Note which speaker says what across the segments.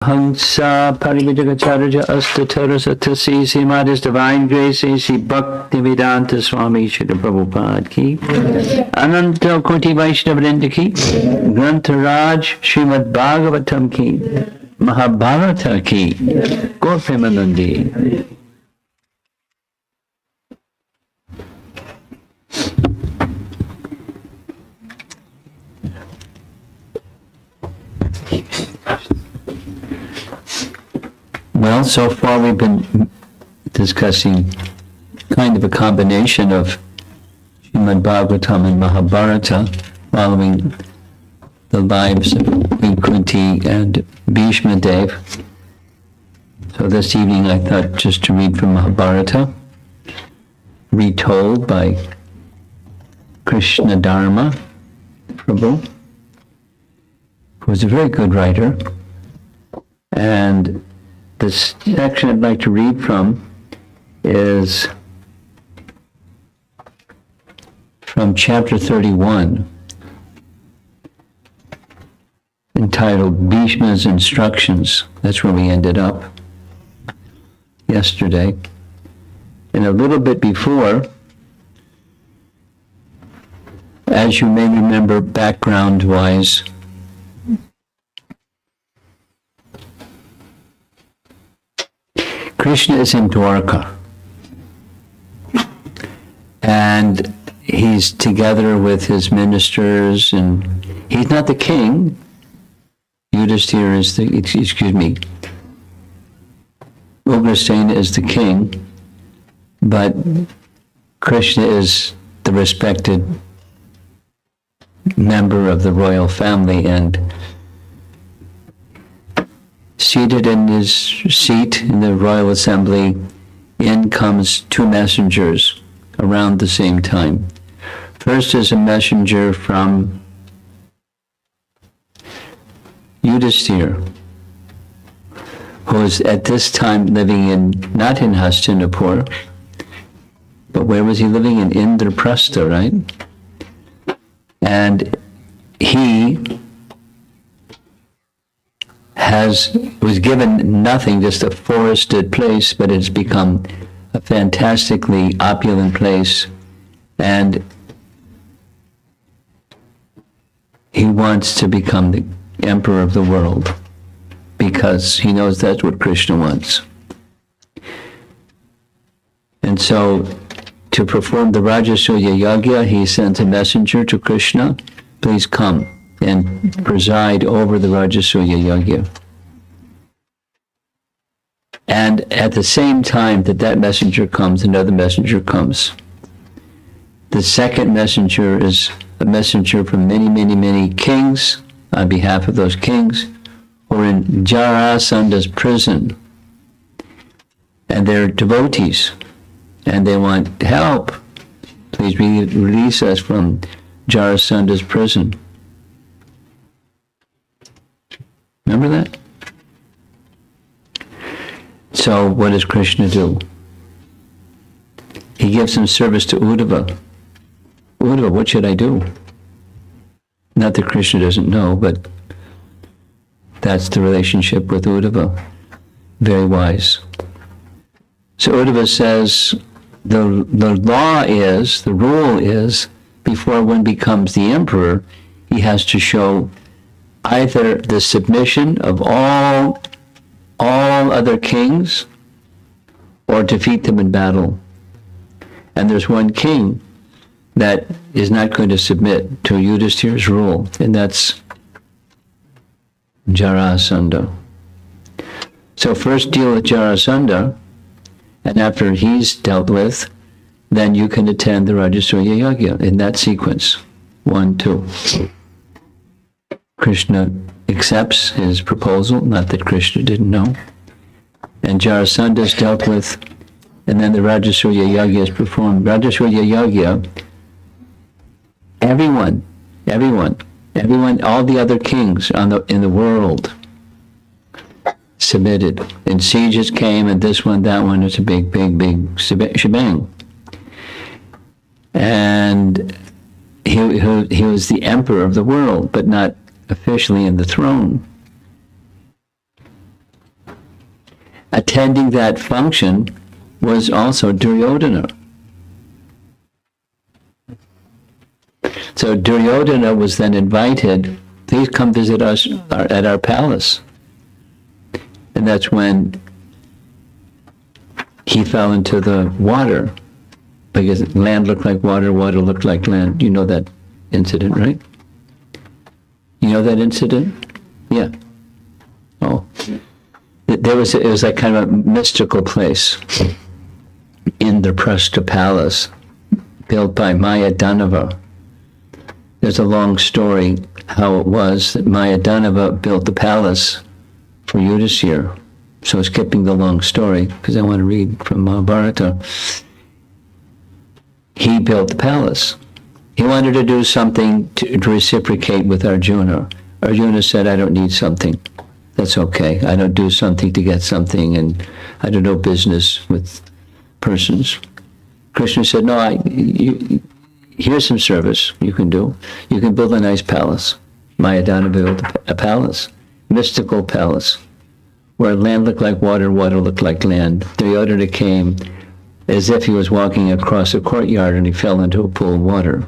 Speaker 1: Hansa Parivijagacharya Astatarasatasi Srimad His Divine Grace Sri Bhaktivedanta Swami Srila Prabhupada Ki Ananta Koti Vaishnavrinda Ki Grantaraj Srimad Bhagavatam Ki Mahabharata Ki Gaur Premanandi. Well, so far we've been discussing kind of a combination of Srimad Bhagavatam and Mahabharata, following the lives of Queen Kunti and Bhismadeva. So this evening I thought just to read from Mahabharata, retold by Krishna Dharma Prabhu, who was a very good writer. And the section I'd like to read from is from chapter 31, entitled Bhishma's Instructions. That's where we ended up yesterday. And a little bit before, as you may remember background-wise, Krishna is in Dwarka, and he's together with his ministers, and he's not the king. Yudhishthira is the, Ugrasena is the king, but Krishna is the respected member of the royal family, and seated in his seat in the royal assembly, in comes two messengers around the same time. First is a messenger from Yudhishthira, who is at this time living not in Hastinapur, but where was he living? In Indraprastha, right? And he was given nothing, just a forested place, but it's become a fantastically opulent place, and he wants to become the emperor of the world because he knows that's what Krishna wants. And so to perform the Rajasuya Yagya, he sends a messenger to Krishna, please come and preside over the Rajasuya Yagya. And at the same time that messenger comes, another messenger comes. The second messenger is a messenger from many, many, many kings on behalf of those kings who are in Jarasanda's prison. And they're devotees, and they want help. Please release us from Jarasanda's prison. Remember that? So what does Krishna do? He gives some service to Uddhava. Uddhava, what should I do? Not that Krishna doesn't know, but that's the relationship with Uddhava. Very wise. So Uddhava says, the rule is, before one becomes the emperor, he has to show either the submission of all other kings or defeat them in battle. And there's one king that is not going to submit to Yudhishthira's rule, and that's Jarasandha. So first deal with Jarasandha, and after he's dealt with, then you can attend the Rajasuya Yagya in that sequence. 1, 2. Krishna accepts his proposal, not that Krishna didn't know. And Jarasandha is dealt with, and then the Rajasuya Yagya is performed. Rajasuya Yagya, everyone, all the other kings in the world submitted. And sieges came, and this one, that one, it's a big shebang. And he was the emperor of the world, but not officially in the throne. attending that function was also Duryodhana. So Duryodhana was then invited, please come visit us at our palace. And that's when he fell into the water, because land looked like water, water looked like land. You know that incident, right? You know that incident? Yeah. Oh. It was like kind of a mystical place in the Prastha Palace, built by Mayadanava. There's a long story how it was that Mayadanava built the palace for Yudhisthira. So skipping the long story, because I want to read from Mahabharata. He built the palace. He wanted to do something to reciprocate with Arjuna. Arjuna said, I don't need something. That's okay. I don't do something to get something, and I do no business with persons. Krishna said, no, here's some service you can do. You can build a nice palace. Mayadana built a palace, mystical palace, where land looked like water, water looked like land. Duryodhana came as if he was walking across a courtyard and he fell into a pool of water.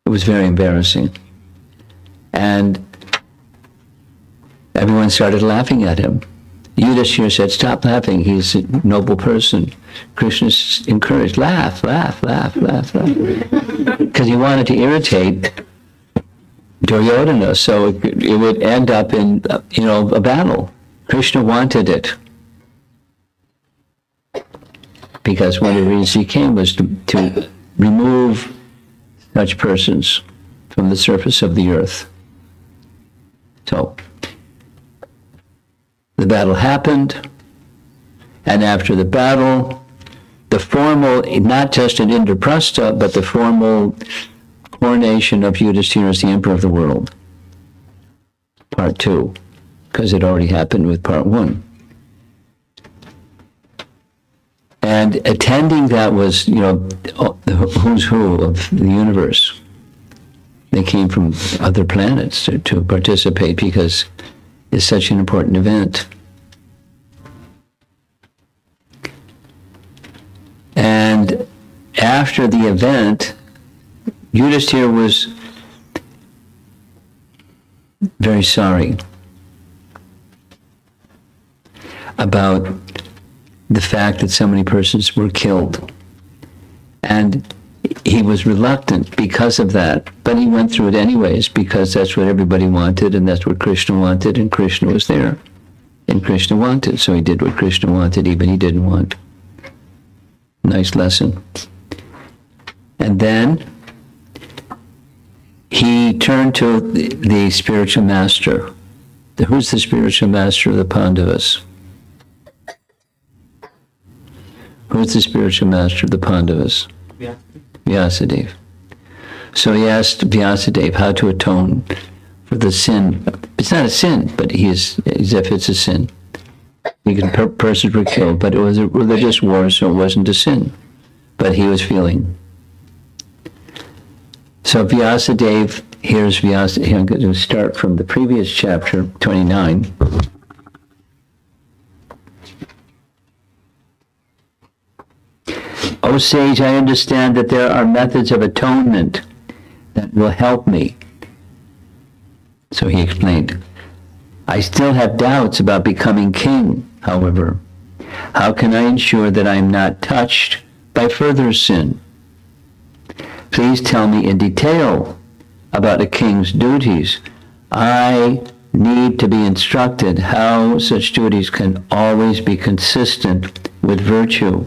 Speaker 1: It was very embarrassing. And everyone started laughing at him. Yudhishthira said, stop laughing, he's a noble person. Krishna encouraged, laugh, laugh, laugh, laugh, laugh. Because he wanted to irritate Duryodhana, so it would end up in, a battle. Krishna wanted it. Because one of the reasons he came was to remove such persons from the surface of the earth. So, the battle happened, and after the battle, the formal, not just in Indraprastha, but the formal coronation of Yudhisthira as the emperor of the world. Part 2, because it already happened with part 1. And attending that was, the who's who of the universe. They came from other planets to participate because it's such an important event. And after the event, Yudhisthira was very sorry about the fact that so many persons were killed. And he was reluctant because of that, but he went through it anyways because that's what everybody wanted and that's what Krishna wanted, and Krishna was there. And Krishna wanted, so he did what Krishna wanted, even he didn't want. Nice lesson. And then he turned to the spiritual master. Who's the spiritual master of the Pandavas? Who's the spiritual master of the Pandavas?
Speaker 2: Yeah.
Speaker 1: Vyasadeva. So he asked Vyasadeva how to atone for the sin. It's not a sin, but he's as if it's a sin. Persons were killed, but it was a religious war, so it wasn't a sin. But he was feeling. So Vyasadeva, here's Vyasadeva. I'm going to start from the previous chapter, 29. O sage, I understand that there are methods of atonement that will help me. So he explained, I still have doubts about becoming king, however. How can I ensure that I am not touched by further sin? Please tell me in detail about a king's duties. I need to be instructed how such duties can always be consistent with virtue.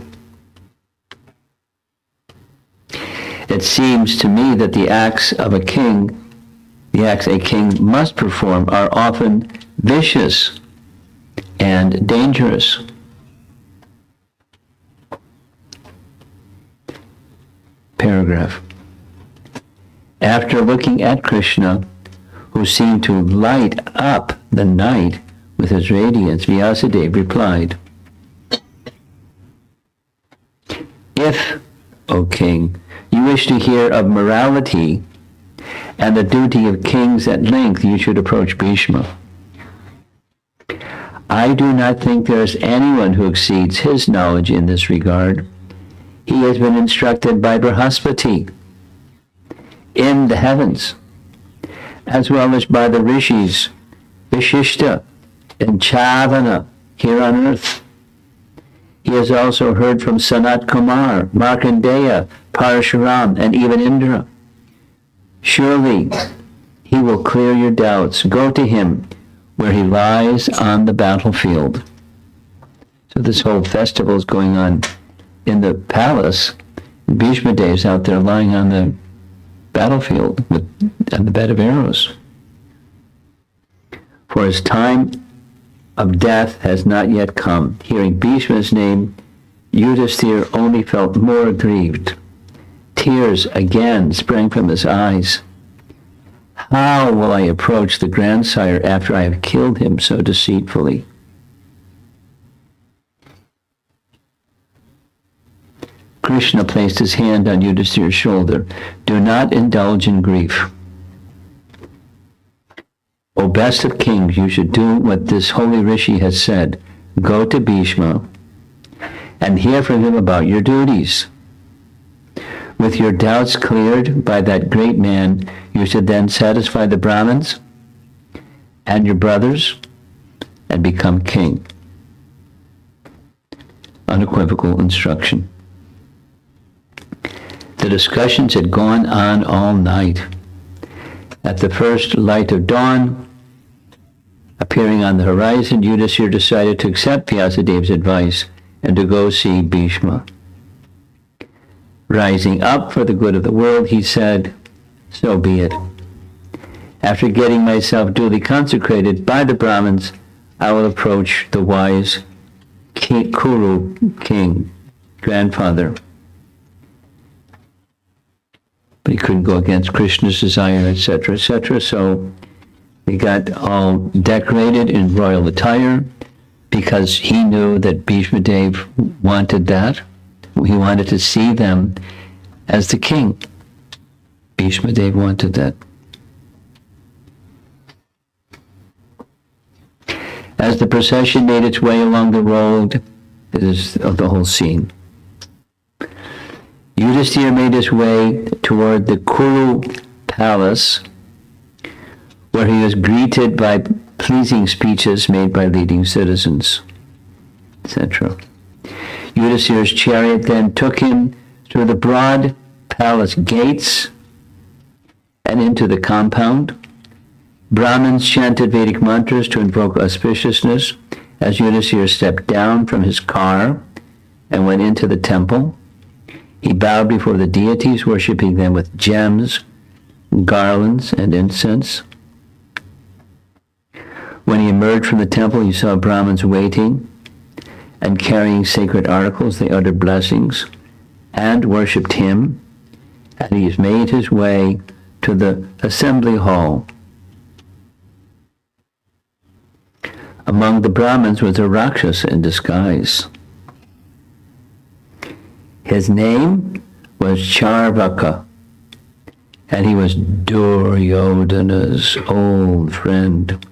Speaker 1: It seems to me that the acts a king must perform are often vicious and dangerous. Paragraph. After looking at Krishna, who seemed to light up the night with his radiance, Vyasadeva replied, If, O king, you wish to hear of morality and the duty of kings at length, you should approach Bhishma. I do not think there is anyone who exceeds his knowledge in this regard. He has been instructed by Brihaspati in the heavens, as well as by the rishis, Vishishta and Chavana here on earth. He has also heard from Sanat Kumar, Markandeya, Parashuram, and even Indra. Surely he will clear your doubts. Go to him where he lies on the battlefield. So this whole festival is going on in the palace. Bhismadeva is out there lying on the battlefield on the bed of arrows. For his time of death has not yet come. Hearing Bhishma's name, Yudhisthira only felt more aggrieved. Tears again sprang from his eyes. How will I approach the grandsire after I have killed him so deceitfully? Krishna placed his hand on Yudhisthira's shoulder. Do not indulge in grief. O best of kings, you should do what this holy rishi has said. Go to Bhishma and hear from him about your duties. With your doubts cleared by that great man, you should then satisfy the Brahmins and your brothers and become king. Unequivocal instruction. The discussions had gone on all night. At the first light of dawn, appearing on the horizon, Yudhisthira decided to accept Vyasadev's advice and to go see Bhishma. Rising up for the good of the world, he said, so be it. After getting myself duly consecrated by the Brahmins, I will approach the wise Kuru king, grandfather. But he couldn't go against Krishna's desire, etc., etc. So he got all decorated in royal attire because he knew that Bhismadeva wanted that. He wanted to see them as the king. Bhismadeva wanted that. As the procession made its way along the road, this is of the whole scene. Yudhisthira made his way toward the Kuru palace, where he was greeted by pleasing speeches made by leading citizens, etc. Yudhisthira's chariot then took him through the broad palace gates and into the compound. Brahmins chanted Vedic mantras to invoke auspiciousness as Yudhisthira stepped down from his car and went into the temple. He bowed before the deities, worshipping them with gems, garlands, and incense. When he emerged from the temple, he saw Brahmins waiting and carrying sacred articles. They uttered blessings and worshipped him, and he made his way to the assembly hall. Among the Brahmins was a Rakshasa in disguise. His name was Charvaka, and he was Duryodhana's old friend.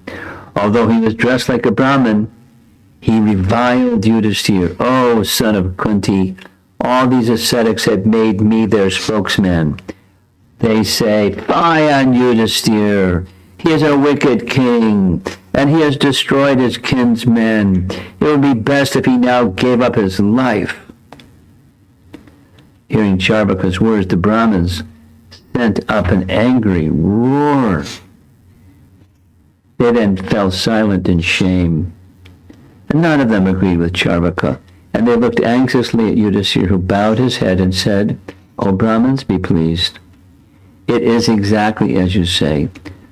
Speaker 1: Although he was dressed like a Brahmin, he reviled Yudhisthira. Oh, son of Kunti, all these ascetics have made me their spokesman. They say, fie on Yudhisthira. He is a wicked king, and he has destroyed his kinsmen. It would be best if he now gave up his life. Hearing Charvaka's words, the Brahmins sent up an angry roar. They then fell silent in shame. And none of them agreed with Charvaka, and they looked anxiously at Yudhisthira, who bowed his head and said, O Brahmins, be pleased. It is exactly as you say.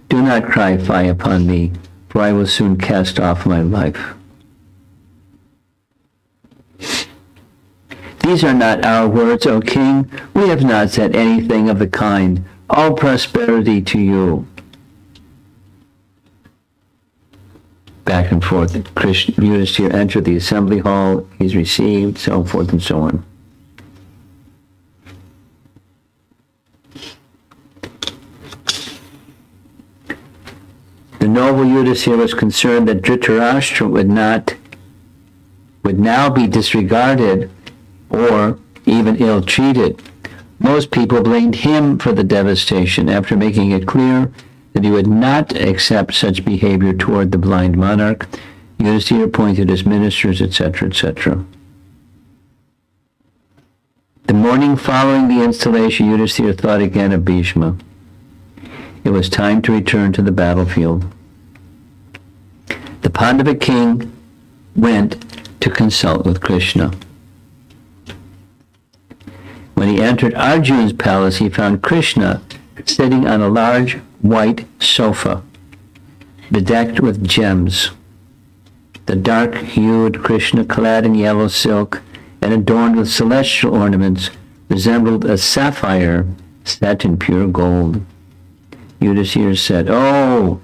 Speaker 1: Do not cry fie upon me, for I will soon cast off my life. These are not our words, O king. We have not said anything of the kind. All prosperity to you. Back and forth. Yudhisthira entered the assembly hall. He's received, so forth and so on. The noble noble Yudhisthira was concerned that Dhritarashtra would now be disregarded or even ill-treated. Most people blamed him for the devastation after making it clear that he would not accept such behavior toward the blind monarch. Yudhisthira appointed his ministers, etc., etc. The morning following the installation, Yudhisthira thought again of Bhishma. It was time to return to the battlefield. The Pandava king went to consult with Krishna. When he entered Arjuna's palace, he found Krishna sitting on a large white sofa, bedecked with gems. The dark-hued Krishna, clad in yellow silk and adorned with celestial ornaments, resembled a sapphire set in pure gold. Yudhisthira said, "Oh,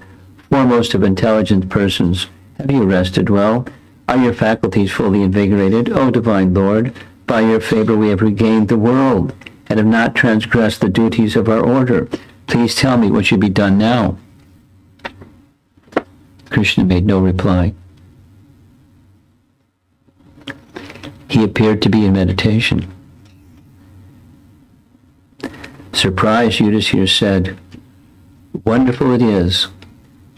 Speaker 1: foremost of intelligent persons, have you rested well? Are your faculties fully invigorated? O divine Lord, by your favor we have regained the world and have not transgressed the duties of our order. Please tell me what should be done now." Krishna made no reply. He appeared to be in meditation. Surprised, Yudhisthira said, "Wonderful it is,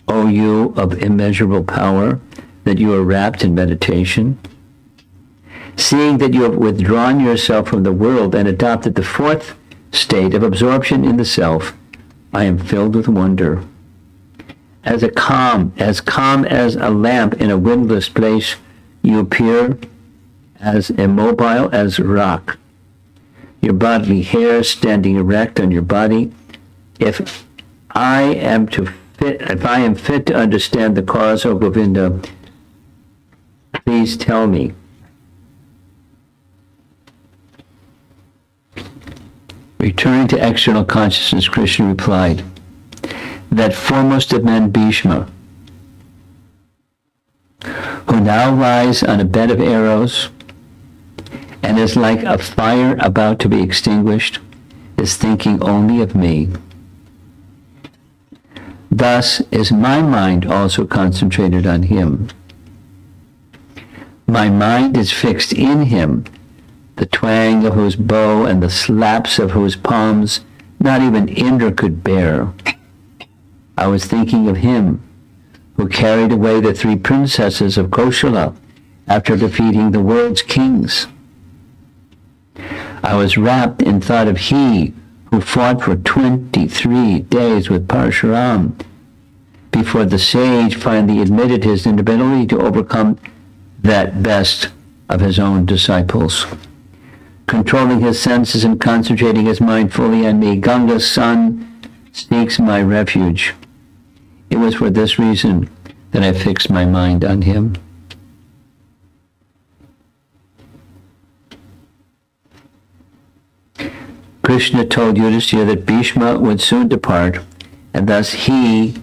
Speaker 1: O you of immeasurable power, that you are wrapped in meditation. Seeing that you have withdrawn yourself from the world and adopted the fourth state of absorption in the self, I am filled with wonder. As calm as a lamp in a windless place, you appear as immobile as rock, your bodily hair standing erect on your body. If I am fit to understand the cause, O Govinda, please tell me." Returning to external consciousness, Krishna replied, "That foremost of men, Bhishma, who now lies on a bed of arrows and is like a fire about to be extinguished, is thinking only of me. Thus is my mind also concentrated on him. My mind is fixed in him, the twang of whose bow and the slaps of whose palms not even Indra could bear. I was thinking of him who carried away the 3 princesses of Koshala after defeating the world's kings. I was wrapped in thought of he who fought for 23 days with Parshuram before the sage finally admitted his inability to overcome that best of his own disciples. Controlling his senses and concentrating his mind fully on me, Ganga's son seeks my refuge. It was for this reason that I fixed my mind on him." Krishna told Yudhisthira that Bhishma would soon depart, and thus he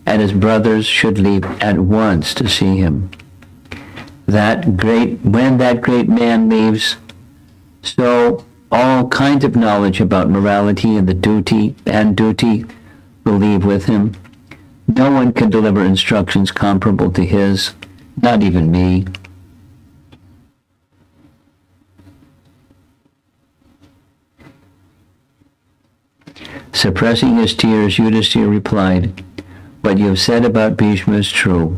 Speaker 1: and his brothers should leave at once to see him. When that great man leaves, so all kinds of knowledge about morality and duty will leave with him. No one can deliver instructions comparable to his, not even me. Suppressing his tears, Yudhisthira replied, "What you have said about Bhishma is true.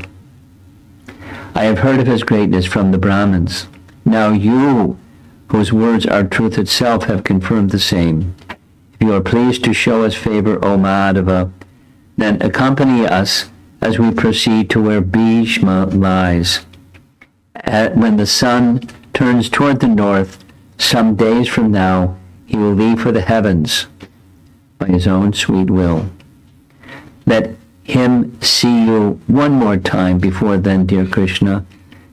Speaker 1: I have heard of his greatness from the Brahmins. Now you, whose words are truth itself, have confirmed the same. If you are pleased to show us favor, O Madhava, then accompany us as we proceed to where Bhishma lies. When the sun turns toward the north, some days from now, he will leave for the heavens by his own sweet will. Let him see you one more time before then, dear Krishna.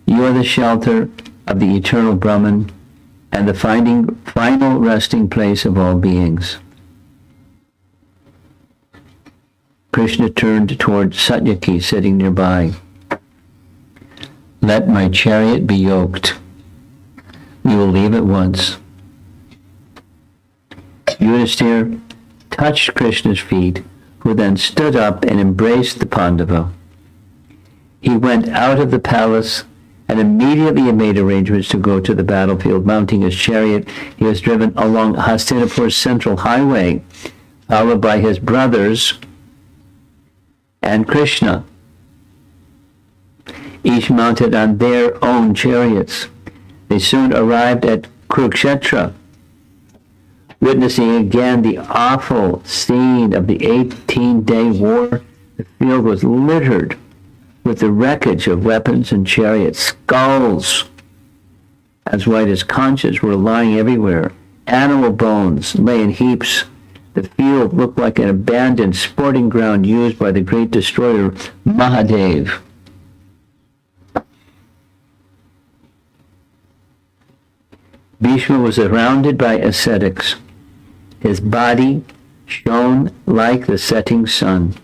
Speaker 1: You are the shelter of the eternal Brahman and the final resting place of all beings." Krishna turned toward Satyaki, sitting nearby. "Let my chariot be yoked. We will leave at once." Yudhisthira touched Krishna's feet, who then stood up and embraced the Pandava. he went out of the palace and immediately made arrangements to go to the battlefield. Mounting his chariot, he was driven along Hastinapur's central highway, followed by his brothers and Krishna, each mounted on their own chariots. They soon arrived at Kurukshetra, witnessing again the awful scene of the 18-day war. The field was littered with the wreckage of weapons and chariots. Skulls as white as conches were lying everywhere. Animal bones lay in heaps. The field looked like an abandoned sporting ground used by the great destroyer Mahadev. Bhishma was surrounded by ascetics. His body shone like the setting sun.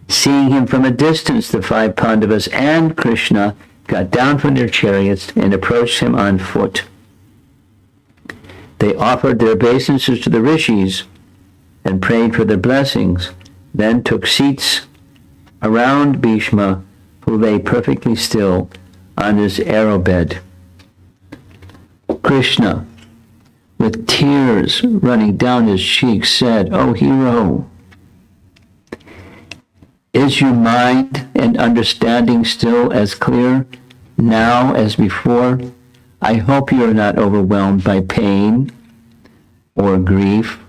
Speaker 1: Seeing him from a distance, the 5 Pandavas and Krishna got down from their chariots and approached him on foot. They offered their obeisances to the rishis and prayed for their blessings, then took seats around Bhishma, who lay perfectly still on his arrow bed. Krishna, with tears running down his cheeks, said, "O hero, is your mind and understanding still as clear now as before? I hope you are not overwhelmed by pain or grief.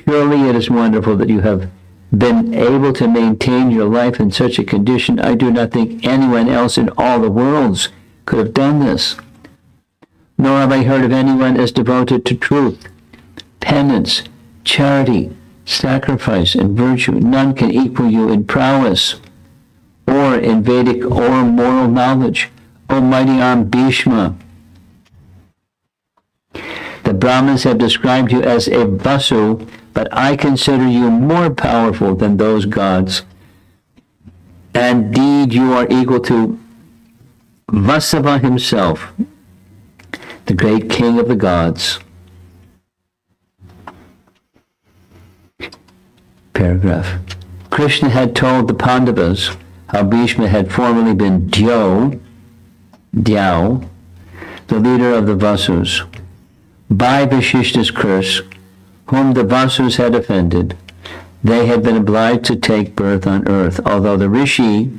Speaker 1: Surely it is wonderful that you have been able to maintain your life in such a condition. I do not think anyone else in all the worlds could have done this. Nor have I heard of anyone as devoted to truth, penance, charity, sacrifice, and virtue. None can equal you in prowess or in Vedic or moral knowledge. O mighty arm Bhishma, the Brahmins have described you as a Vasu, but I consider you more powerful than those gods. Indeed, you are equal to Vasava himself, the great king of the gods." Paragraph. Krishna had told the Pandavas how Bhishma had formerly been Dhyau, the leader of the Vasus. By Vashishta's curse, whom the Vasus had offended, they had been obliged to take birth on earth. Although the Rishi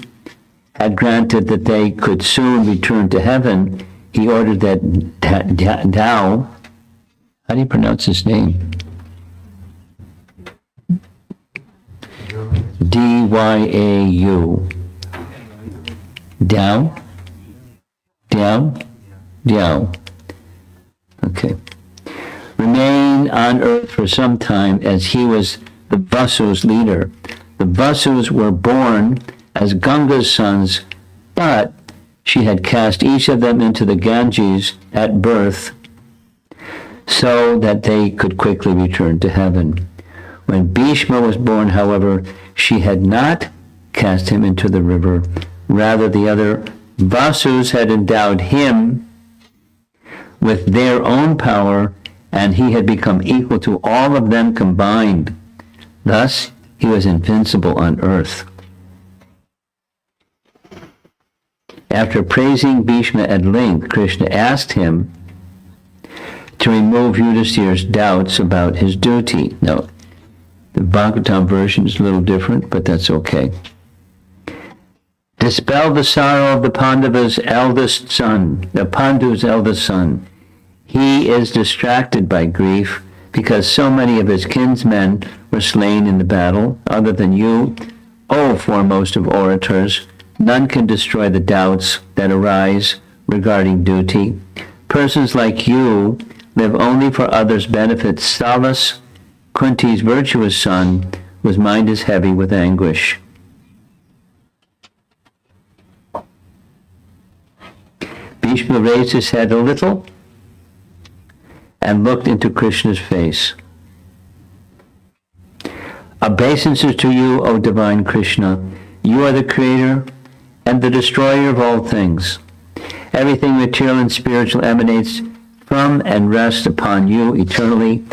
Speaker 1: had granted that they could soon return to heaven, he ordered that Dhyau, how do you pronounce his name? D-Y-A-U. Dhyau. Okay. Remain on earth for some time, as he was the Vasu's leader. The Vasus were born as Ganga's sons, but she had cast each of them into the Ganges at birth so that they could quickly return to heaven. When Bhishma was born, however, she had not cast him into the river. Rather, the other Vasus had endowed him with their own power, and he had become equal to all of them combined. Thus, he was invincible on earth. After praising Bhishma at length, Krishna asked him to remove Yudhishthira's doubts about his duty. Now, the Bhagavatam version is a little different, but that's okay. Dispel the sorrow of the Pandu's eldest son. He is distracted by grief because so many of his kinsmen were slain in the battle. Other than you, O foremost of orators, none can destroy the doubts that arise regarding duty. Persons like you live only for others' benefit. Salas, Kunti's virtuous son, whose mind is heavy with anguish. Bhishma raised his head a little and looked into Krishna's face. Obeisances to you, O divine Krishna. You are the creator and the destroyer of all things. Everything material and spiritual emanates from and rests upon you eternally.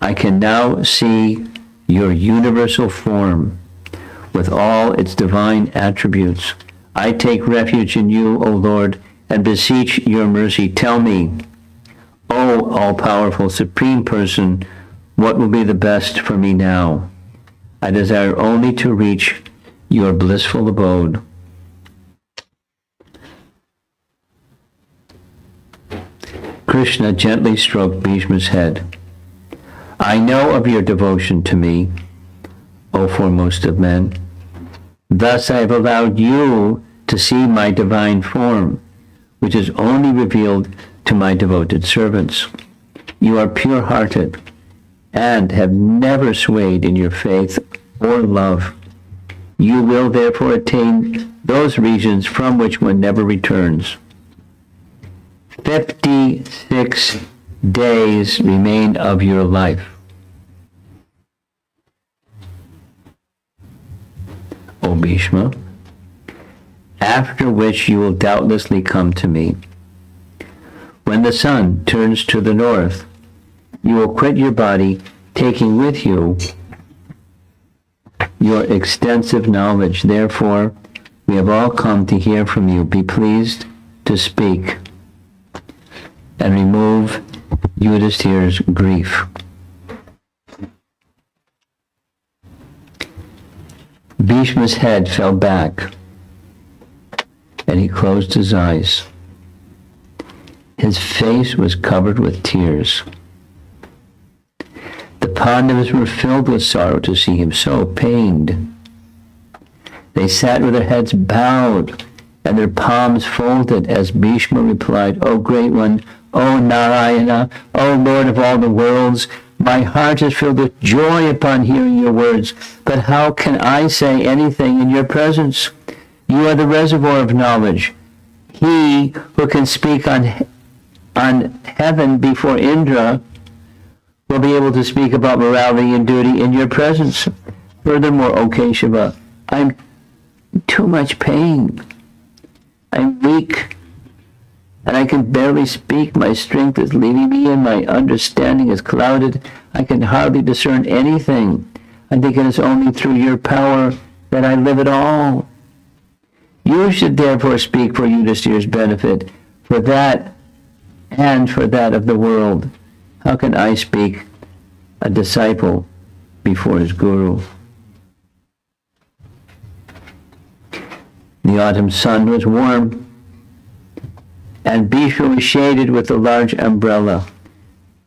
Speaker 1: I can now see your universal form with all its divine attributes. I take refuge in you, O Lord, and beseech your mercy. Tell me, O all-powerful Supreme Person, what will be the best for me now? I desire only to reach your blissful abode. Krishna gently stroked Bhishma's head. I know of your devotion to me, O foremost of men. Thus I have allowed you to see my divine form, which is only revealed to my devoted servants. You are pure-hearted and have never swayed in your faith or love. You will therefore attain those regions from which one never returns. 56 days remain of your life. O Bhishma, after which you will doubtlessly come to me. When the sun turns to the north, you will quit your body, taking with you your extensive knowledge. Therefore, we have all come to hear from you. Be pleased to speak and remove Yudhishthira's grief. Bhishma's head fell back, and he closed his eyes. His face was covered with tears. The Pandavas were filled with sorrow to see him so pained. They sat with their heads bowed and their palms folded as Bhishma replied, O Great One, O Narayana, O Lord of all the worlds, my heart is filled with joy upon hearing your words, but how can I say anything in your presence? You are the reservoir of knowledge. He who can speak on heaven before Indra will be able to speak about morality and duty in your presence. Furthermore, O Keshava, I'm too much pain. I'm weak, and I can barely speak. My strength is leaving me, and my understanding is clouded. I can hardly discern anything. I think it is only through your power that I live at all. You should therefore speak for Yudhishthira's benefit, for that and for that of the world. How can I speak, a disciple, before his guru? The autumn sun was warm, and Bhishma was shaded with a large umbrella.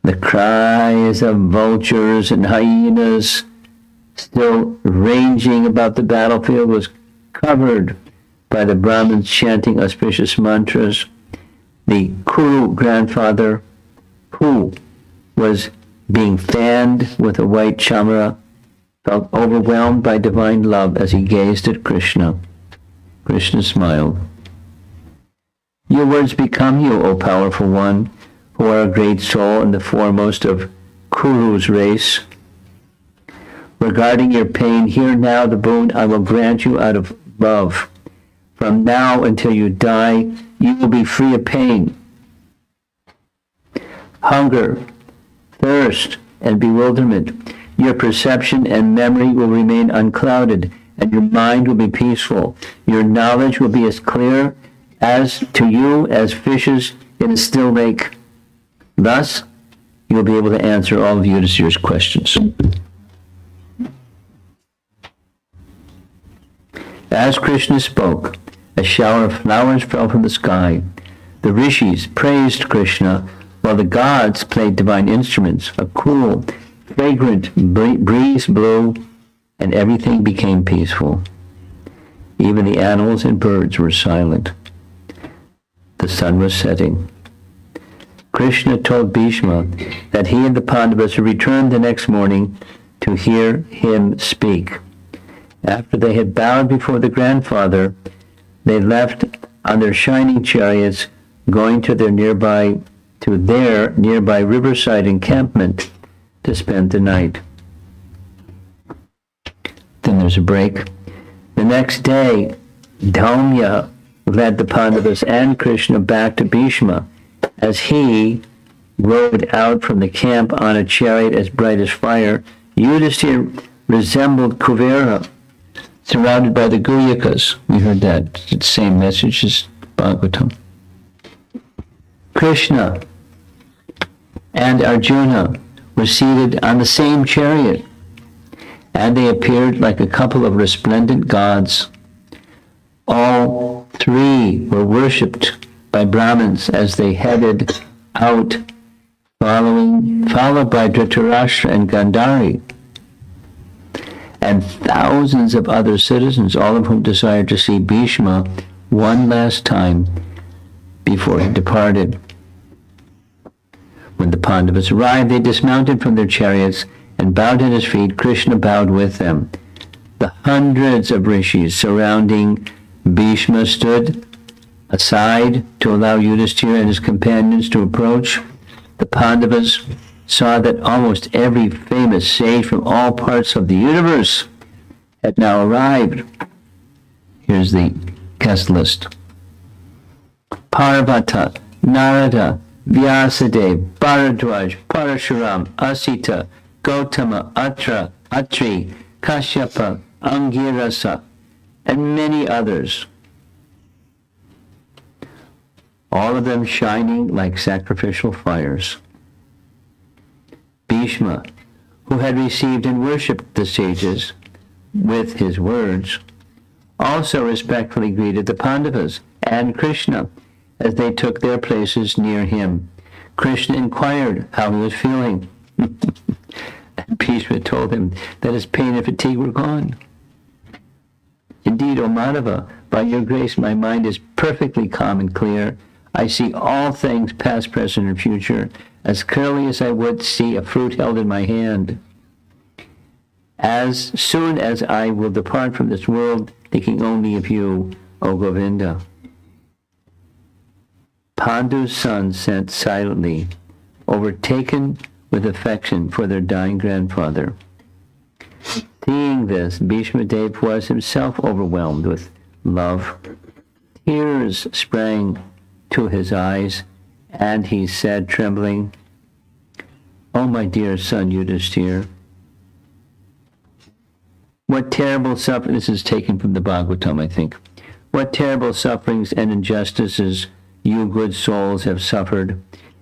Speaker 1: The cries of vultures and hyenas still ranging about the battlefield was covered by the Brahmins chanting auspicious mantras. The Kuru grandfather, who was being fanned with a white chamara, felt overwhelmed by divine love as he gazed at Krishna. Krishna smiled. Your words become you, O powerful one, who are a great soul and the foremost of Kuru's race. Regarding your pain, hear now the boon I will grant you out of love. From now until you die, you will be free of pain, hunger, thirst, and bewilderment. Your perception and memory will remain unclouded, and your mind will be peaceful. Your knowledge will be as clear as to you as fishes in a still lake. Thus, you will be able to answer all of Yudhishthira's questions. As Krishna spoke, a shower of flowers fell from the sky. The rishis praised Krishna, while the gods played divine instruments. A cool, fragrant breeze blew, and everything became peaceful. Even the animals and birds were silent. The sun was setting. Krishna told Bhishma that he and the Pandavas would return the next morning to hear him speak. After they had bowed before the grandfather, they left on their shining chariots, going to their nearby riverside encampment to spend the night. Then there's a break. The next day, Dhaumya led the Pandavas and Krishna back to Bhishma as he rode out from the camp on a chariot as bright as fire. Yudhishthira resembled Kuvera, surrounded by the Guyakas. We heard that. It's the same message as Bhagavatam. Krishna and Arjuna were seated on the same chariot, and they appeared like a couple of resplendent gods. All three were worshipped by Brahmins as they headed out, followed by Dhritarashtra and Gandhari, and thousands of other citizens, all of whom desired to see Bhishma one last time before he departed. When the Pandavas arrived, they dismounted from their chariots and bowed at his feet. Krishna bowed with them. The hundreds of rishis surrounding Bhishma stood aside to allow Yudhishthira and his companions to approach. The Pandavas saw that almost every famous sage from all parts of the universe had now arrived. Here's the guest list. Parvata, Narada, Vyasadeva, Bharadwaj, Parashuram, Asita, Gautama, Atri, Kashyapa, Angirasa, and many others. All of them shining like sacrificial fires. Bhishma, who had received and worshipped the sages with his words, also respectfully greeted the Pandavas and Krishna as they took their places near him. Krishna inquired how he was feeling. And Bhishma told him that his pain and fatigue were gone. Indeed, O Madhava, by your grace my mind is perfectly calm and clear. I see all things, past, present, and future, as clearly as I would see a fruit held in my hand. As soon as I will depart from this world, thinking only of you, O Govinda. Pandu's sons sat silently, overtaken with affection for their dying grandfather. Seeing this, Bhismadeva was himself overwhelmed with love. Tears sprang to his eyes, and he said, trembling, "Oh, my dear son Yudhishthira, what terrible suffering," this is taken from the Bhagavatam, I think, "what terrible sufferings and injustices you good souls have suffered,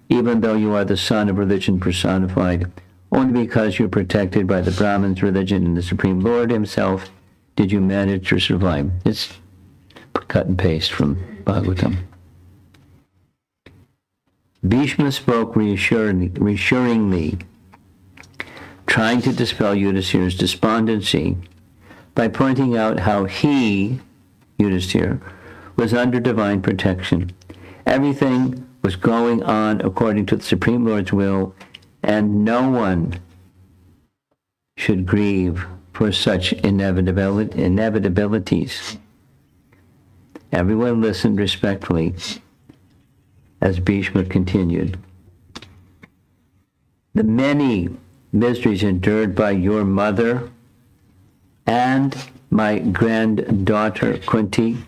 Speaker 1: even though you are the son of religion personified. Only because you're protected by the Brahmin's religion and the Supreme Lord himself did you manage to survive." It's cut and paste from Bhagavatam. Bhishma spoke reassuringly, trying to dispel Yudhishthira's despondency by pointing out how he, Yudhishthira, was under divine protection. Everything was going on according to the Supreme Lord's will, and no one should grieve for such inevitabilities. Everyone listened respectfully as Bhishma continued. The many miseries endured by your mother and my granddaughter Kunti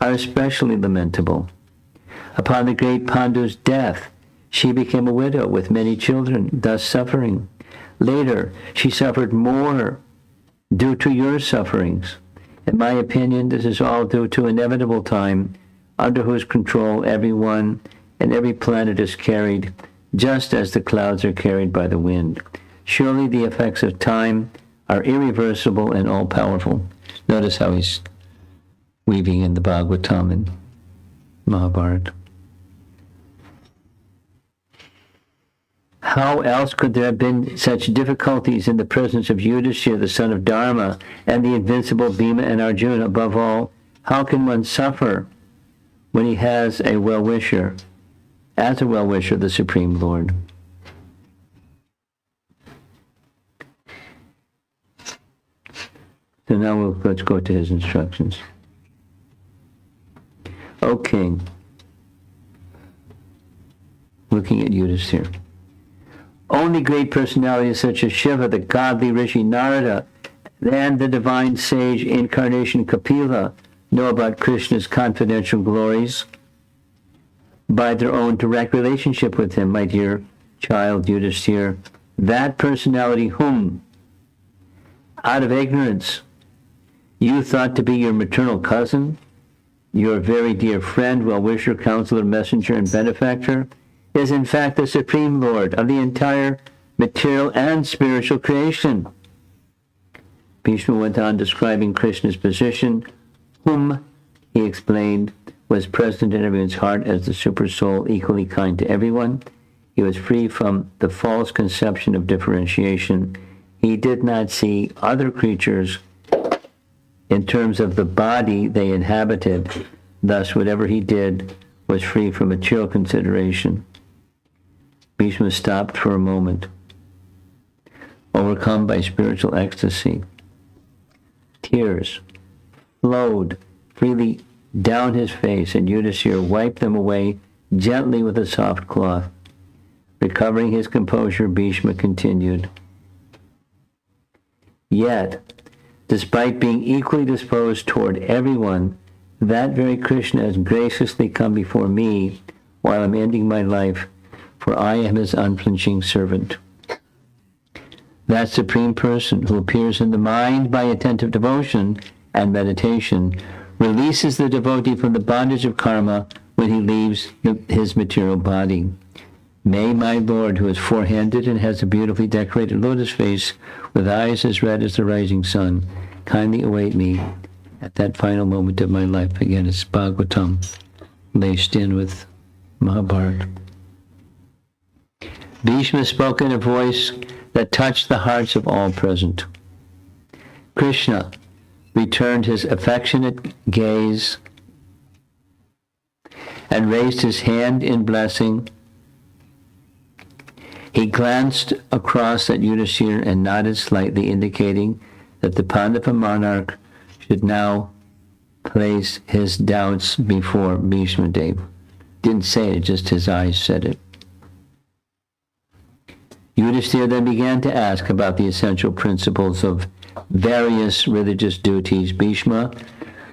Speaker 1: are especially lamentable. Upon the great Pandu's death, she became a widow with many children, thus suffering. Later, she suffered more due to your sufferings. In my opinion, this is all due to inevitable time, under whose control everyone and every planet is carried, just as the clouds are carried by the wind. Surely the effects of time are irreversible and all-powerful. Notice how he's weaving in the Bhagavatam and Mahabharata. How else could there have been such difficulties in the presence of Yudhishthira, the son of Dharma, and the invincible Bhima and Arjuna? Above all, how can one suffer when he has a well-wisher, as a well-wisher, the Supreme Lord? So now let's go to his instructions. O King, looking at Yudhishthira, only great personalities such as Shiva, the godly Rishi Narada, and the divine sage incarnation Kapila know about Krishna's confidential glories by their own direct relationship with him, my dear child Yudhishthira. That personality whom, out of ignorance, You thought to be your maternal cousin, your very dear friend, well-wisher, counselor, messenger, and benefactor, is in fact the Supreme Lord of the entire material and spiritual creation. Bhishma went on describing Krishna's position, whom, he explained, was present in everyone's heart as the super soul, equally kind to everyone. He was free from the false conception of differentiation. He did not see other creatures in terms of the body they inhabited. Thus, whatever he did was free from material consideration. Bhishma stopped for a moment, overcome by spiritual ecstasy. Tears flowed freely down his face, and Yudhisthira wiped them away gently with a soft cloth. Recovering his composure, Bhishma continued, "Yet, despite being equally disposed toward everyone, that very Krishna has graciously come before me while I'm ending my life, for I am his unflinching servant." That Supreme Person who appears in the mind by attentive devotion and meditation releases the devotee from the bondage of karma when he leaves his material body. May my Lord, who is four-handed and has a beautifully decorated lotus face with eyes as red as the rising sun, kindly await me at that final moment of my life. Again, it's Bhagavatam, laced in with Mahabharata. Bhishma spoke in a voice that touched the hearts of all present. Krishna returned his affectionate gaze and raised his hand in blessing. He glanced across at Yudhisthira and nodded slightly, indicating that the Pandava monarch should now place his doubts before Bhismadeva. Didn't say it, just his eyes said it. Yudhisthira then began to ask about the essential principles of various religious duties. Bhishma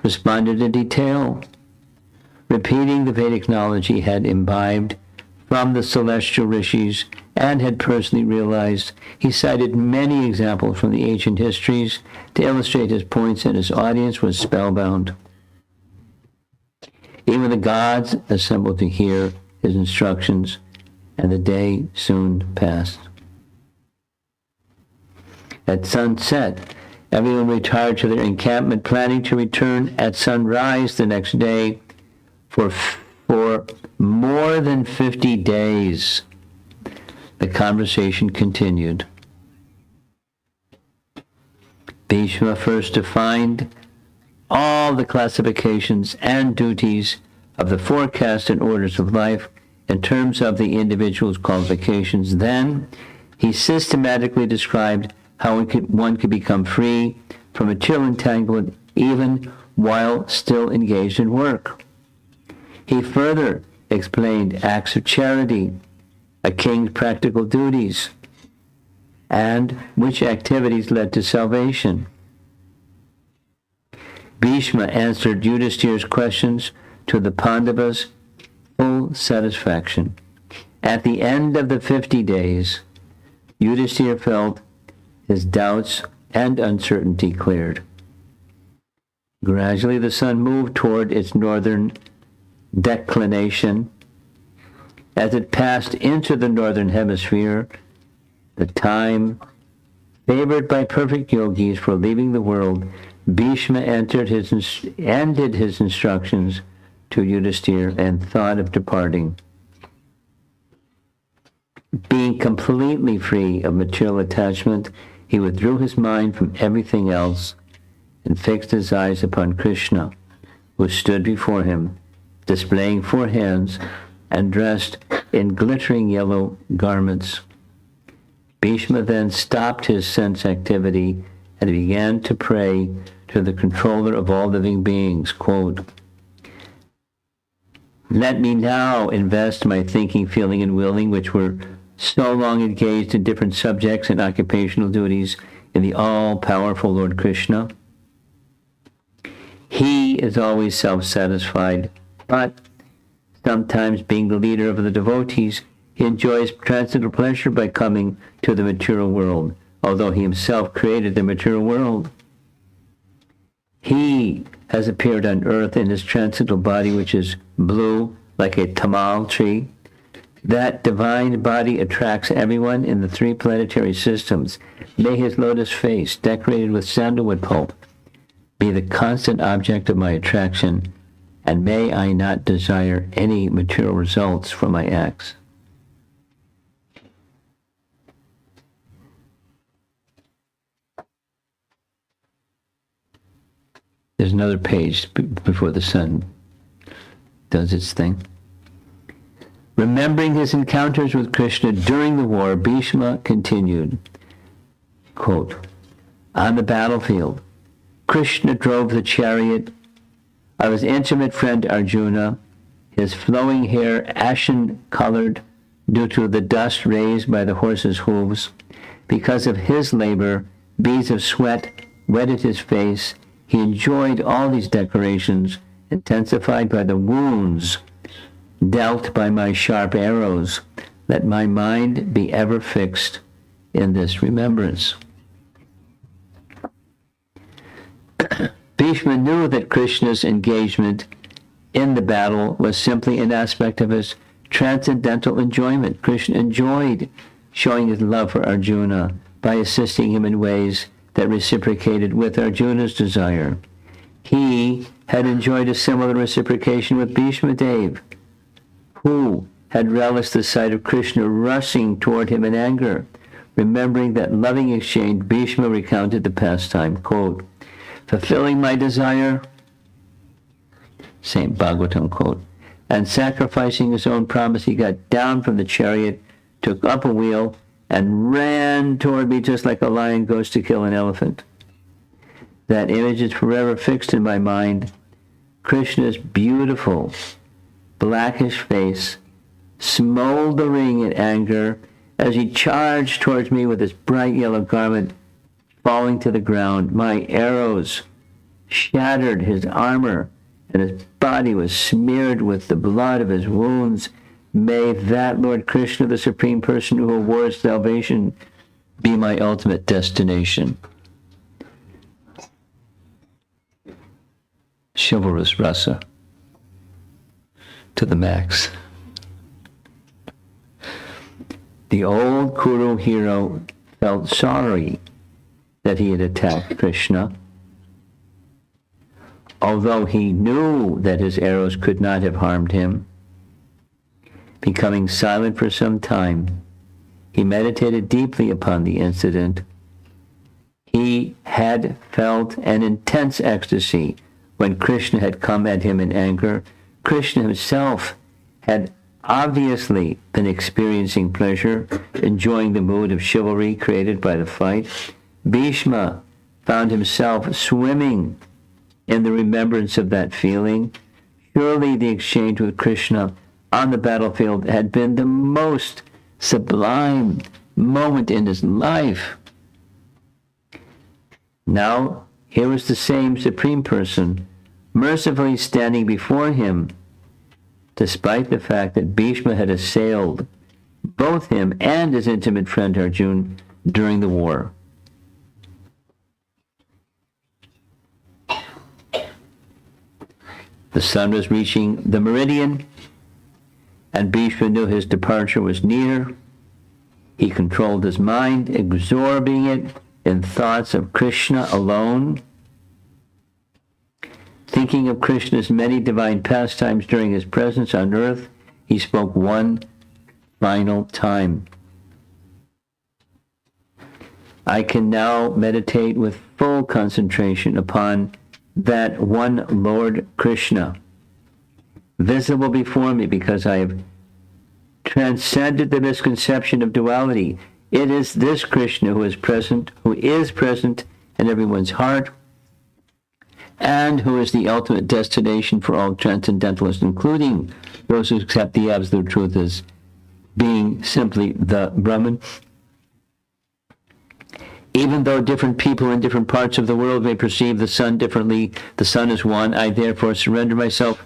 Speaker 1: responded in detail, repeating the Vedic knowledge he had imbibed from the celestial rishis and had personally realized. He cited many examples from the ancient histories to illustrate his points, and his audience was spellbound. Even the gods assembled to hear his instructions, and the day soon passed. At sunset, everyone retired to their encampment, planning to return at sunrise the next day. For more than 50 days, the conversation continued. Bhishma first defined all the classifications and duties of the forecasted orders of life in terms of the individual's qualifications. Then, he systematically described how one could become free from material entanglement even while still engaged in work. He further explained acts of charity, a king's practical duties, and which activities led to salvation. Bhishma answered Yudhisthira's questions to the Pandavas' full satisfaction. At the end of the 50 days, Yudhisthira felt his doubts and uncertainty cleared. Gradually, the sun moved toward its northern declination. As it passed into the northern hemisphere, the time favored by perfect yogis for leaving the world, Bhishma ended his instructions to Yudhisthira and thought of departing. Being completely free of material attachment, he withdrew his mind from everything else and fixed his eyes upon Krishna, who stood before him, displaying four hands and dressed in glittering yellow garments. Bhishma then stopped his sense activity and began to pray to the controller of all living beings, quote, "Let me now invest my thinking, feeling, and willing, which were so long engaged in different subjects and occupational duties, in the all-powerful Lord Krishna. He is always self-satisfied, but sometimes, being the leader of the devotees, he enjoys transcendental pleasure by coming to the material world, although he himself created the material world. He has appeared on earth in his transcendental body, which is blue like a tamal tree. That divine body attracts everyone in the 3 planetary systems. May his lotus face, decorated with sandalwood pulp, be the constant object of my attraction, and may I not desire any material results from my acts. There's another page before the sun does its thing. Remembering his encounters with Krishna during the war, Bhishma continued, quote, on the battlefield, Krishna drove the chariot of his intimate friend Arjuna, his flowing hair ashen-colored due to the dust raised by the horse's hooves. Because of his labor, beads of sweat wetted his face. He enjoyed all these decorations, intensified by the wounds dealt by my sharp arrows. Let my mind be ever fixed in this remembrance. Bhishma knew that Krishna's engagement in the battle was simply an aspect of his transcendental enjoyment. Krishna enjoyed showing his love for Arjuna by assisting him in ways that reciprocated with Arjuna's desire. He had enjoyed a similar reciprocation with Bhismadeva, who had relished the sight of Krishna rushing toward him in anger. Remembering that loving exchange, Bhishma recounted the pastime, quote, fulfilling my desire, St. Bhagavatam quote, and sacrificing his own promise, he got down from the chariot, took up a wheel, and ran toward me just like a lion goes to kill an elephant. That image is forever fixed in my mind. Krishna's beautiful, blackish face, smoldering in anger, as he charged towards me with his bright yellow garment falling to the ground. My arrows shattered his armor, and his body was smeared with the blood of his wounds. May that Lord Krishna, the Supreme Person who awards salvation, be my ultimate destination. Chivalrous rasa to the max. The old Kuru hero felt sorry that he had attacked Krishna, although he knew that his arrows could not have harmed him. Becoming silent for some time, he meditated deeply upon the incident. He had felt an intense ecstasy when Krishna had come at him in anger. Krishna himself had obviously been experiencing pleasure, enjoying the mood of chivalry created by the fight. Bhishma found himself swimming in the remembrance of that feeling. Surely the exchange with Krishna on the battlefield had been the most sublime moment in his life. Now, here was the same Supreme Person mercifully standing before him, despite the fact that Bhishma had assailed both him and his intimate friend Arjuna during the war. The sun was reaching the meridian, and Bhishma knew his departure was near. He controlled his mind, absorbing it in thoughts of Krishna alone. Thinking of Krishna's many divine pastimes during his presence on earth, he spoke one final time. I can now meditate with full concentration upon that one Lord Krishna, visible before me because I have transcended the misconception of duality. It is this Krishna who is present in everyone's heart, and who is the ultimate destination for all transcendentalists, including those who accept the absolute truth as being simply the Brahman. Even though different people in different parts of the world may perceive the sun differently, the sun is one. I therefore surrender myself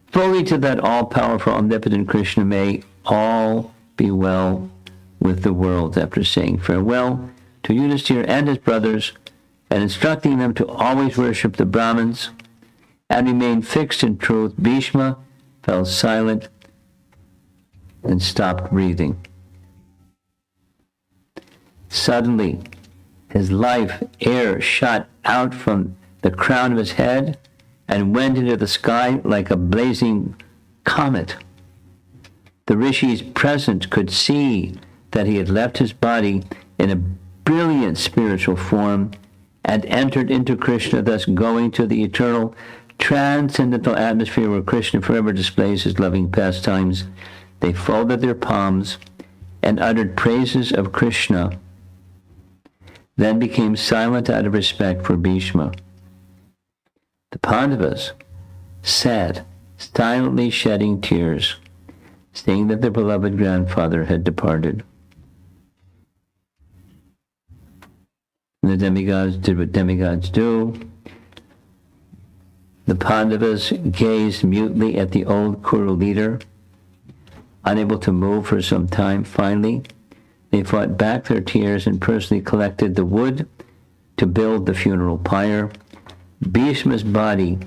Speaker 1: fully to that all-powerful, omnipotent Krishna. May all be well with the world. After saying farewell to Yudhishthira and his brothers, and instructing them to always worship the Brahmins and remain fixed in truth, Bhishma fell silent and stopped breathing. Suddenly, his life air shot out from the crown of his head and went into the sky like a blazing comet. The rishis present could see that he had left his body in a brilliant spiritual form and entered into Krishna, thus going to the eternal transcendental atmosphere where Krishna forever displays his loving pastimes. They folded their palms and uttered praises of Krishna, then became silent out of respect for Bhishma. The Pandavas sat silently shedding tears, seeing that their beloved grandfather had departed. And the demigods did what demigods do. The Pandavas gazed mutely at the old Kuru leader, unable to move for some time. Finally, they fought back their tears and personally collected the wood to build the funeral pyre. Bhishma's body,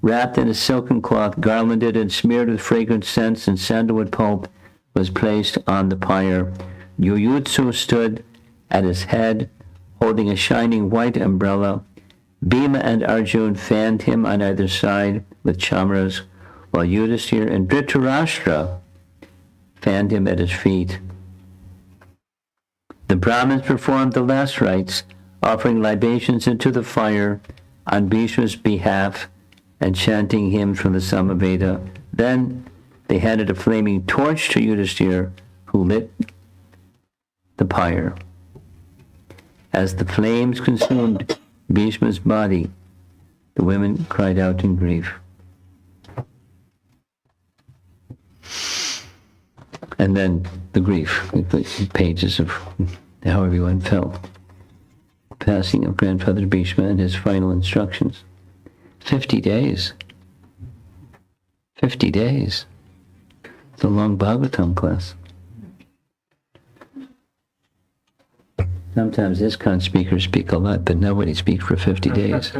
Speaker 1: wrapped in a silken cloth, garlanded and smeared with fragrant scents and sandalwood pulp, was placed on the pyre. Yuyutsu stood at his head, holding a shining white umbrella. Bhima and Arjun fanned him on either side with chamras, while Yudhisthira and Dhritarashtra fanned him at his feet. The Brahmins performed the last rites, offering libations into the fire on Bhishma's behalf and chanting hymns from the Samaveda. Then they handed a flaming torch to Yudhisthira, who lit the pyre. As the flames consumed Bhishma's body, the women cried out in grief. And then the grief, the pages of how everyone felt. Passing of Grandfather Bhishma and his final instructions. 50 days. 50 days. It's a long Bhagavatam class. Sometimes ISKCON speakers speak a lot, but nobody speaks for 50 days.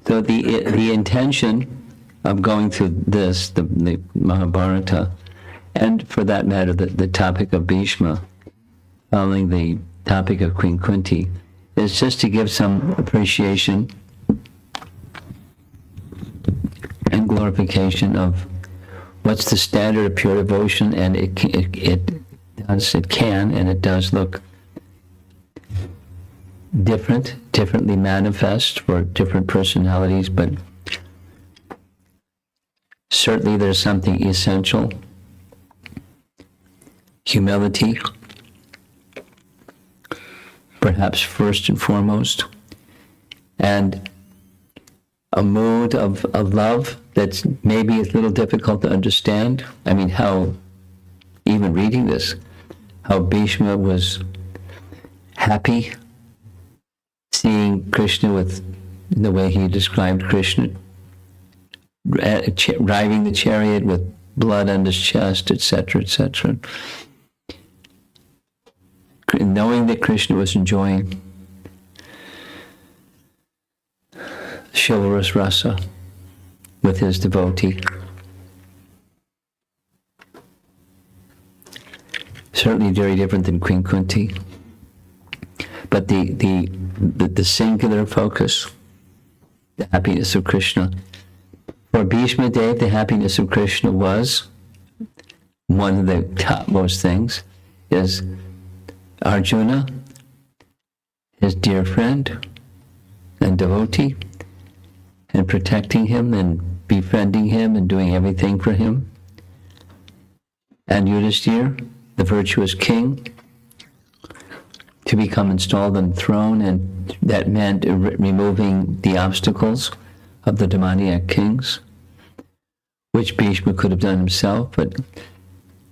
Speaker 1: So the intention of going through this, the Mahabharata, and for that matter, the topic of Bhishma, following the topic of Queen Kunti, is just to give some appreciation and glorification of what's the standard of pure devotion, and it can and it does look differently manifest for different personalities, but certainly there's something essential. Humility, perhaps first and foremost, and a mood of love that's maybe a little difficult to understand. I mean, how, even reading this, how Bhishma was happy seeing Krishna with the way he described Krishna, driving the chariot with blood on his chest, etc., etc. Knowing that Krishna was enjoying chivalrous rasa with his devotee. Certainly very different than Queen Kunti. But the singular focus, the happiness of Krishna. For Bhishma Dev, the happiness of Krishna was one of the topmost things, is Arjuna, his dear friend and devotee, and protecting him and befriending him and doing everything for him. And Yudhisthira, the virtuous king, to become installed on the throne, and that meant removing the obstacles of the demoniac kings, which Bhishma could have done himself, but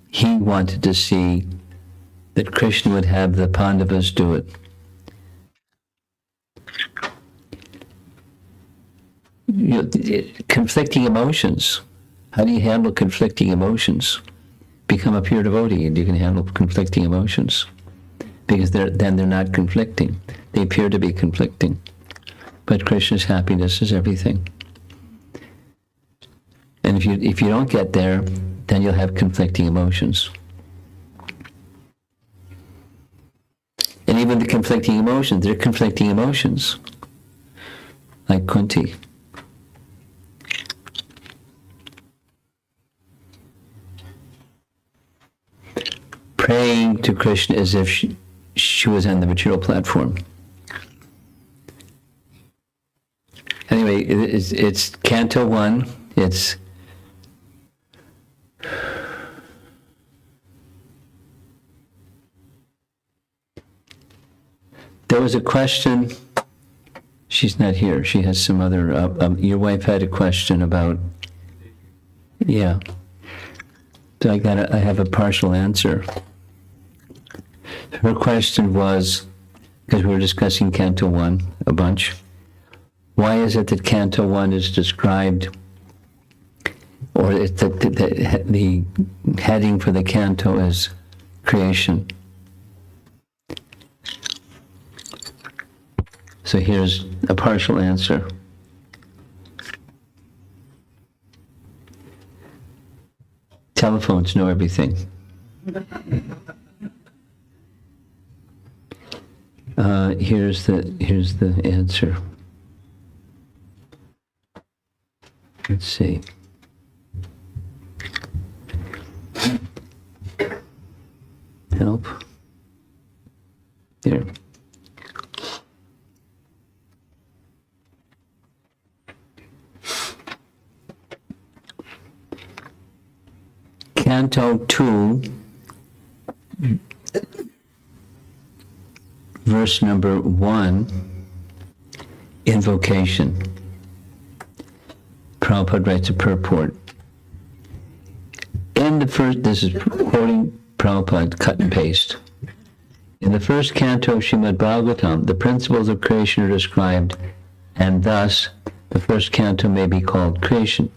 Speaker 1: he wanted to see that Krishna would have the Pandavas do it. Conflicting emotions. How do you handle conflicting emotions? become a pure devotee, and you can handle conflicting emotions, because then they're not conflicting. They appear to be conflicting, but Krishna's happiness is everything. And if you don't get there, then you'll have conflicting emotions. And even the conflicting emotions, they're conflicting emotions, like Kunti. Praying to Krishna as if she was on the material platform. Anyway, it's Canto 1. There was a question. She's not here. She has some other. Your wife had a question about. Yeah. So I have a partial answer. Her question was, because we were discussing Canto 1 a bunch, why is it that Canto 1 is described, or the heading for the canto is creation? So here's a partial answer. Telephones know everything. Here's the answer. Let's see. Help. Here. Canto 2, verse number 1, invocation. Prabhupada writes a purport. In the first, this is quoting Prabhupada, cut and paste. In the first canto of Srimad Bhagavatam, the principles of creation are described, and thus the first canto may be called creation.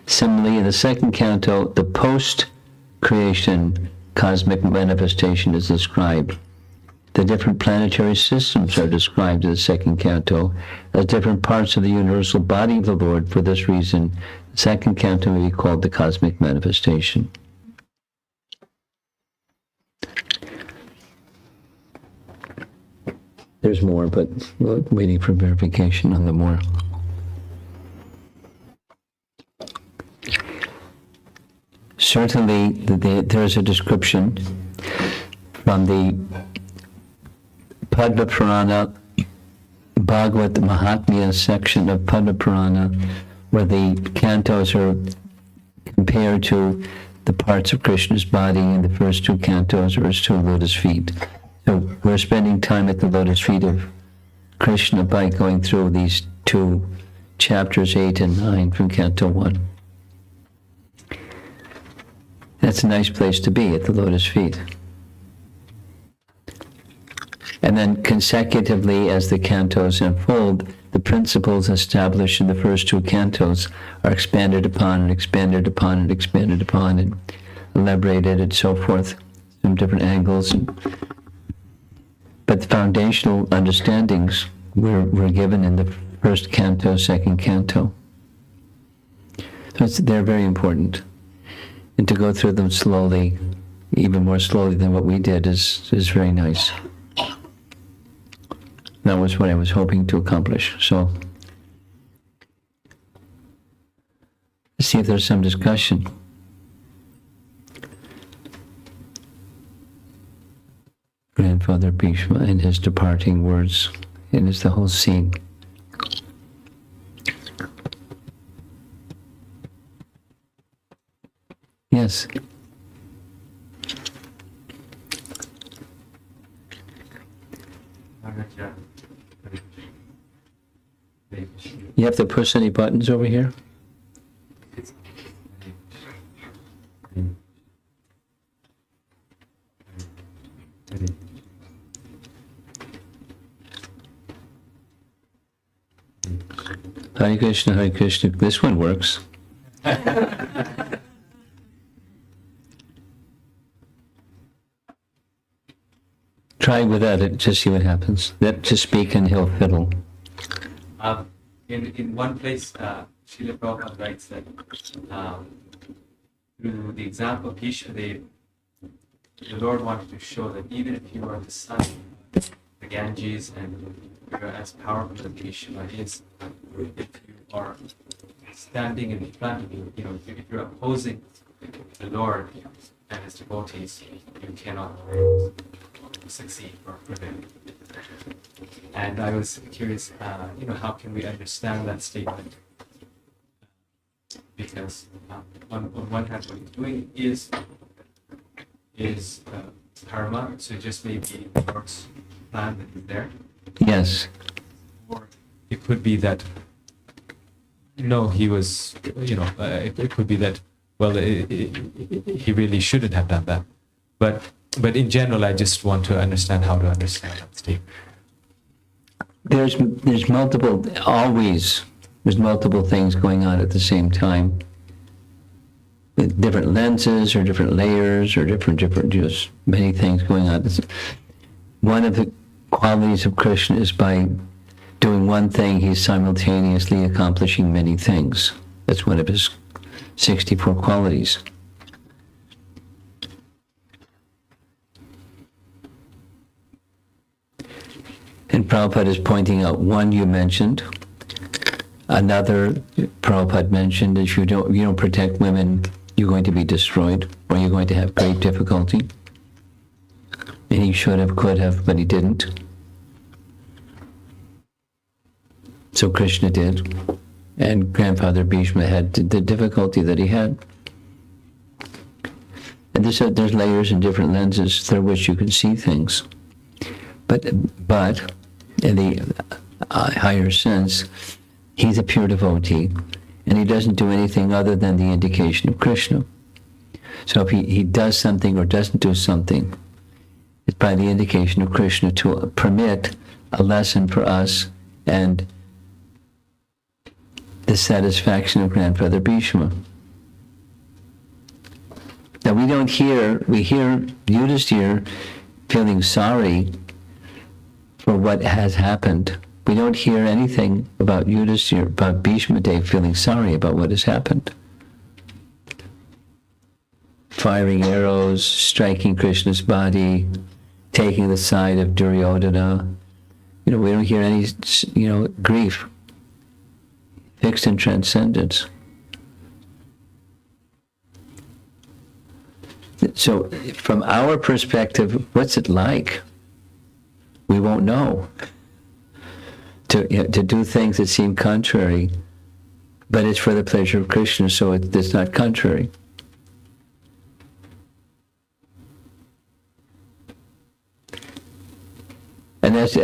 Speaker 1: Similarly, in the second canto, the post-creation cosmic manifestation is described. The different planetary systems are described in the second canto as different parts of the universal body of the Lord. For this reason, the second canto may be called the cosmic manifestation. There's more, but we're waiting for verification on the more. Certainly, there's a description from the Padma Purana, Bhagavad Mahatmya section of Padma Purana, where the cantos are compared to the parts of Krishna's body in the first two cantos, or his two lotus feet. So we're spending time at the lotus feet of Krishna by going through these two chapters 8 and 9 from Canto 1. That's a nice place to be, at the lotus feet. And then consecutively, as the cantos unfold, the principles established in the first two cantos are expanded upon and expanded upon and expanded upon and elaborated and so forth from different angles. But the foundational understandings were given in the first canto, second canto. So they're very important. And to go through them slowly, even more slowly than what we did, is very nice. That was what I was hoping to accomplish. So let's see if there's some discussion. Grandfather Bhishma and his departing words, and it's the whole scene. Yes. You have to push any buttons over here? Hare Krishna, Hare Krishna. This one works. Try without it, just see what happens. Just speak and he'll fiddle.
Speaker 2: In one place, Srila Prabhupada writes that through the example of Bhismadeva, the Lord wanted to show that even if you are the son of the Ganges and you are as powerful as Bhishma is, if you are standing in front of you, if you're opposing the Lord and his devotees, you cannot succeed or prevail. And I was curious, how can we understand that statement? Because on one hand, what he's doing is karma, so just maybe the Lord's plan that is there.
Speaker 1: Yes.
Speaker 2: Or it could be that, no, he was, it could be that, well, he really shouldn't have done that. But in general, I just want to understand how to understand that statement.
Speaker 1: There's multiple things going on at the same time. With different lenses or different layers or different just many things going on. One of the qualities of Krishna is by doing one thing, he's simultaneously accomplishing many things. That's one of his 64 qualities. And Prabhupada is pointing out one you mentioned. Another Prabhupada mentioned, if you don't protect women, you're going to be destroyed, or you're going to have great difficulty. And he should have, could have, but he didn't. So Krishna did. And Grandfather Bhishma had the difficulty that he had. And there's layers and different lenses through which you can see things. But in the higher sense, he's a pure devotee, and he doesn't do anything other than the indication of Krishna. So if he does something or doesn't do something, it's by the indication of Krishna to permit a lesson for us and the satisfaction of Grandfather Bhishma. Now we hear Yudhishthira feeling sorry for what has happened. We don't hear anything about Yudhishthira, about Bhismadeva feeling sorry about what has happened. Firing arrows, striking Krishna's body, taking the side of Duryodhana. We don't hear any, grief. Fixed in transcendence. So, from our perspective, what's it like? We won't know. To do things that seem contrary, but it's for the pleasure of Krishna, so it's not contrary. And it's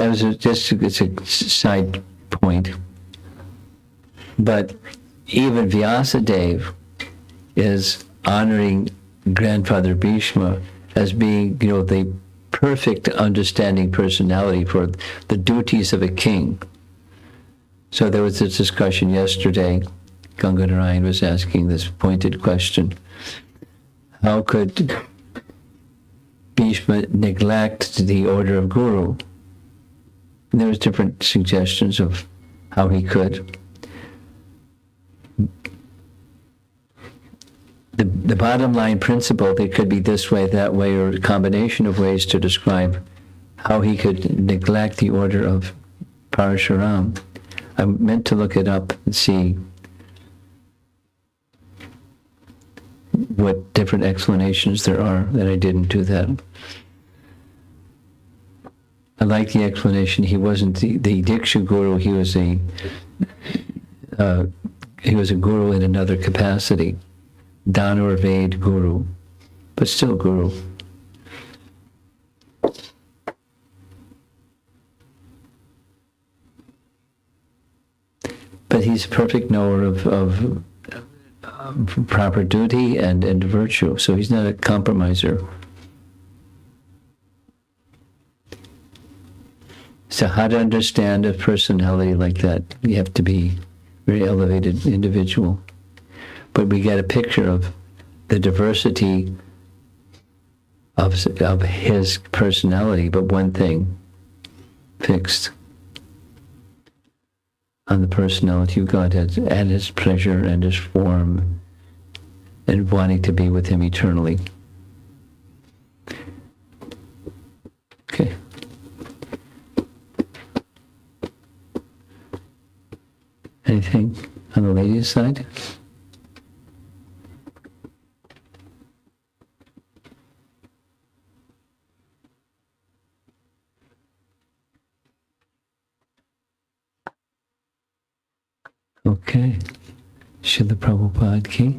Speaker 1: a side point. But even Vyasadeva is honoring Grandfather Bhishma as being, the perfect understanding personality for the duties of a king. So there was this discussion yesterday. Ganga Narayan was asking this pointed question. How could Bhishma neglect the order of Guru? And there was different suggestions of how he could. The bottom line principle, it could be this way, that way, or a combination of ways to describe how he could neglect the order of Parashuram. I meant to look it up and see what different explanations there are, that I didn't do that. I like the explanation. He wasn't the Diksha Guru, he was a guru in another capacity. Dhanur Ved Guru, but still Guru. But he's a perfect knower of proper duty and virtue, so he's not a compromiser. So how to understand a personality like that? You have to be a very elevated individual. But we get a picture of the diversity of his personality, but one thing fixed on the personality of God and his pleasure and his form and wanting to be with him eternally. Okay. Anything on the ladies' side? Okay. Srila Prabhupada ki